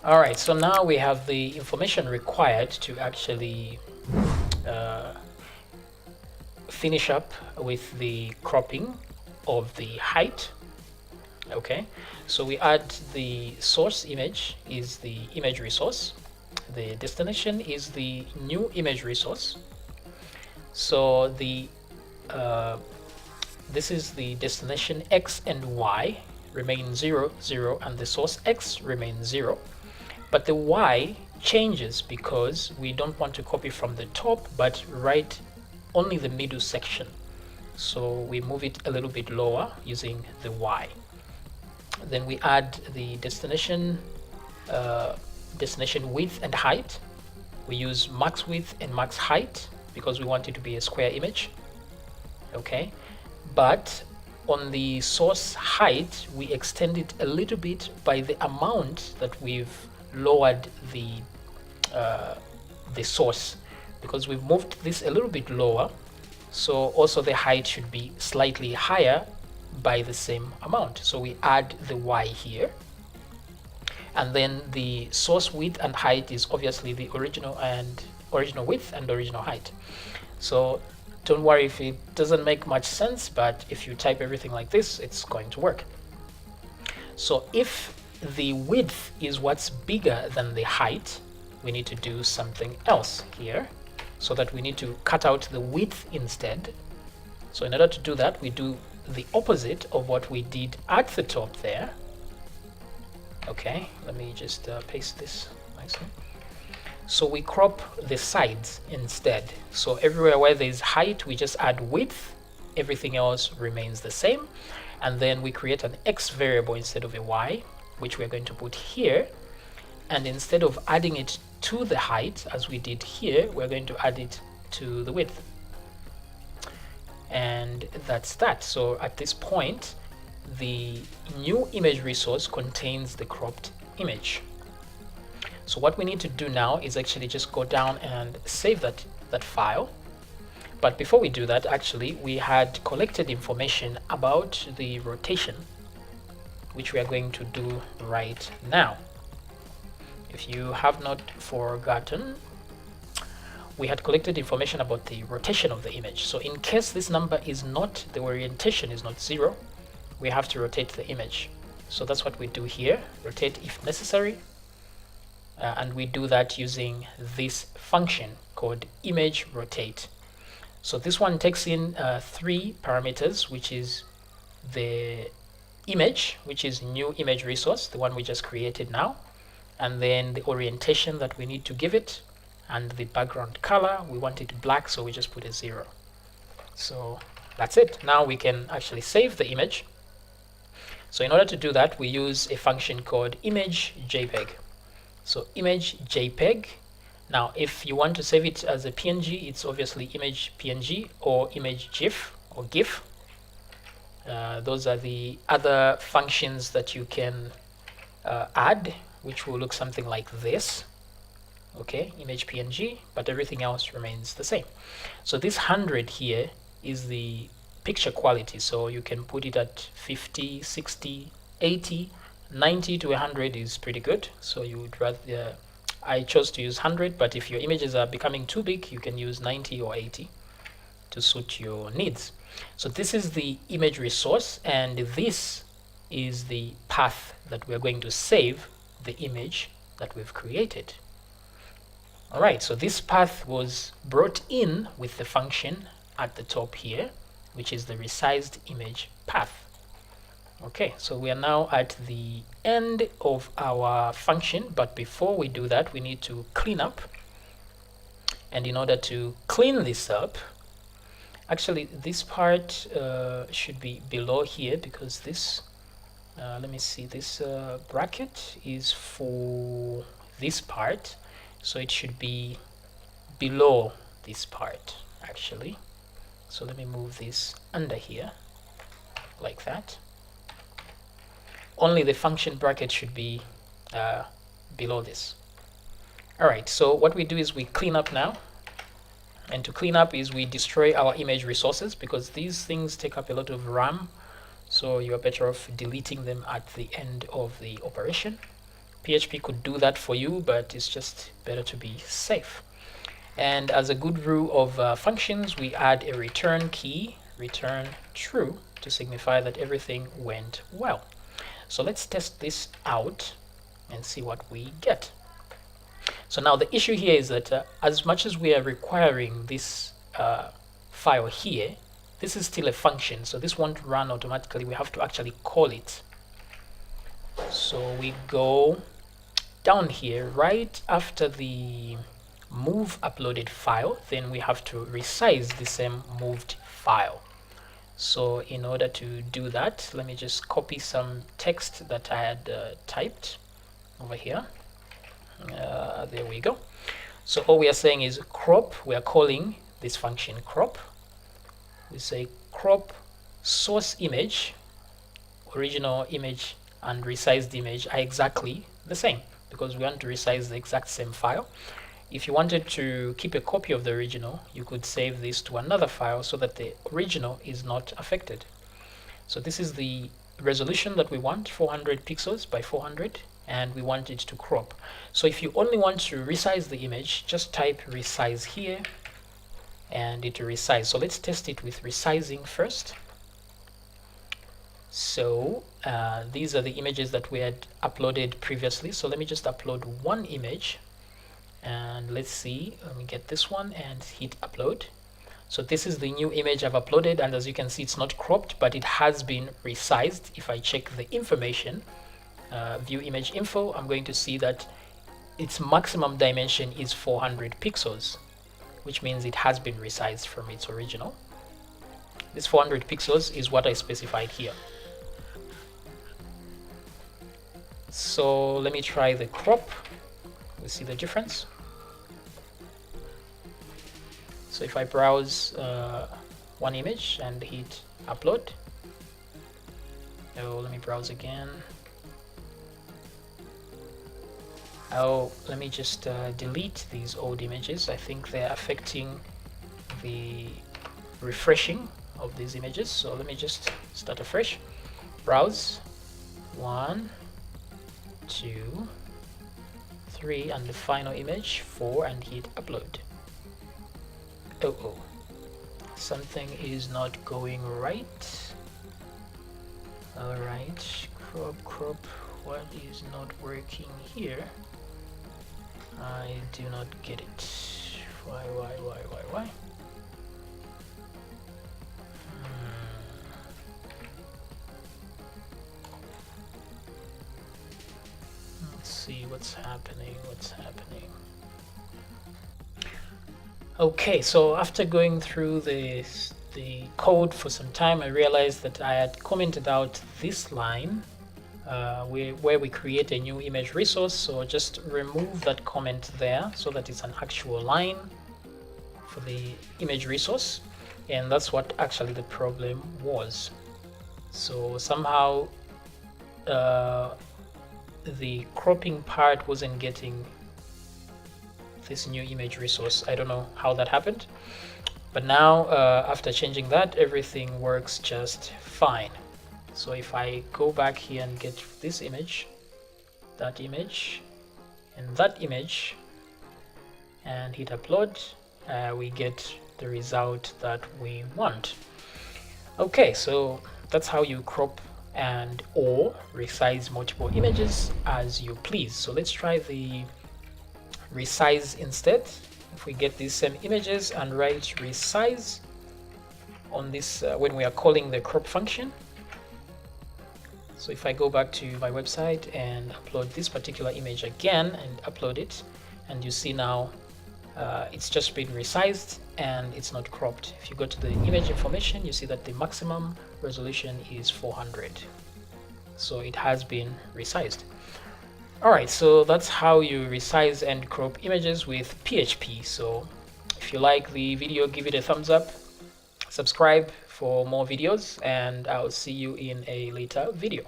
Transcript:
All right, so now we have the information required to actually finish up with the cropping of the height. Okay, so we add the source image is the image resource. The destination is the new image resource. So this is the destination x and y remain 0, 0, and the source x remains 0. But the y changes because we don't want to copy from the top, but write only the middle section. So we move it a little bit lower using the y. Then we add the destination width and height. We use max width and max height because we want it to be a square image. Okay, but on the source height, we extend it a little bit by the amount that we've lowered the source, because we've moved this a little bit lower. So also the height should be slightly higher by the same amount. So we add the y here, and then the source width and height is obviously the original width and original height. So don't worry if it doesn't make much sense, but if you type everything like this, it's going to work. So if the width is what's bigger than the height, we need to do something else here, so that we need to cut out the width instead. So in order to do that, we do the opposite of what we did at the top there. Okay, let me just paste this nicely. So we crop the sides instead. So everywhere where there's height, we just add width, everything else remains the same. And then we create an x variable instead of a y, which we're going to put here. And instead of adding it to the height as we did here, we're going to add it to the width. And that's that. So at this point, the new image resource contains the cropped image. So what we need to do now is actually just go down and save that file. But before we do that, actually, we had collected information about the rotation, which we are going to do right now. If you have not forgotten, we had collected information about the rotation of the image. So in case this number is not, the orientation is not 0, we have to rotate the image. So that's what we do here, rotate if necessary. And we do that using this function called image rotate. So this one takes in 3 parameters, which is the image, which is new image resource, the one we just created now, and then the orientation that we need to give it, and the background color, we want it black, so we just put a 0. So that's it. Now we can actually save the image. So in order to do that, we use a function called image JPEG. So image JPEG. Now if you want to save it as a PNG, it's obviously image PNG or image GIF or GIF. Those are the other functions that you can add, which will look something like this. Okay, image PNG, but everything else remains the same. So this 100 here is the picture quality, so you can put it at 50, 60, 80, 90 to 100 is pretty good. So you would rather, I chose to use 100, but if your images are becoming too big, you can use 90 or 80 to suit your needs. So this is the image resource, and this is the path that we're going to save the image that we've created. All right, so this path was brought in with the function at the top here, which is the resized image path. Okay, so we are now at the end of our function, but before we do that, we need to clean up. And in order to clean this up, actually this part should be below here, because this, let me see, this bracket is for this part. So it should be below this part, actually. So let me move this under here, like that. Only the function bracket should be below this. All right, so what we do is we clean up now. And to clean up is we destroy our image resources, because these things take up a lot of RAM. So you're better off deleting them at the end of the operation. PHP could do that for you, but it's just better to be safe. And as a good rule of functions, we add a return key, return true, to signify that everything went well. So let's test this out and see what we get. So now the issue here is that as much as we are requiring this file here, this is still a function, so this won't run automatically. We have to actually call it. So we go down here right after the move uploaded file, then we have to resize the same moved file. So in order to do that, let me just copy some text that I had typed over here. There we go. So all we are saying is crop. We are calling this function crop. We say crop source image, original image and resized image are exactly the same because we want to resize the exact same file. If you wanted to keep a copy of the original, you could save this to another file so that the original is not affected. So this is the resolution that we want, 400 pixels by 400, and we want it to crop. So if you only want to resize the image, just type resize here and it will resize. So let's test it with resizing first. So these are the images that we had uploaded previously. So let me just upload one image and let's see. Let me get this one and hit upload. So this is the new image I've uploaded, and as you can see, it's not cropped, but it has been resized. If I check the information, view image info, I'm going to see that its maximum dimension is 400 pixels, which means it has been resized from its original. This 400 pixels is what I specified here. So let me try the crop. We see the difference. So if I browse one image and hit upload, oh, let me browse again. Oh, let me just delete these old images. I think they're affecting the refreshing of these images. So let me just start afresh. Browse 1, 2, 3, and the final image 4, and hit upload. Oh, something is not going right. All right, crop. What is not working here? I do not get it. Why? Let's see what's happening. Okay, so after going through the code for some time, I realized that I had commented out this line where we create a new image resource. So just remove that comment there so that it's an actual line for the image resource, and that's what actually the problem was. So somehow the cropping part wasn't getting this new image resource. I don't know how that happened, but now after changing that, everything works just fine. So if I go back here and get this image, that image, and that image, and hit upload, we get the result that we want. Okay, so that's how you crop and or resize multiple images as you please. So let's try the resize instead. If we get these same images and write resize on this when we are calling the crop function. So if I go back to my website and upload this particular image again and upload it, and you see now it's just been resized and it's not cropped. If you go to the image information, you see that the maximum resolution is 400. So it has been resized. Alright, so that's how you resize and crop images with PHP. So if you like the video, give it a thumbs up, subscribe for more videos, and I'll see you in a later video.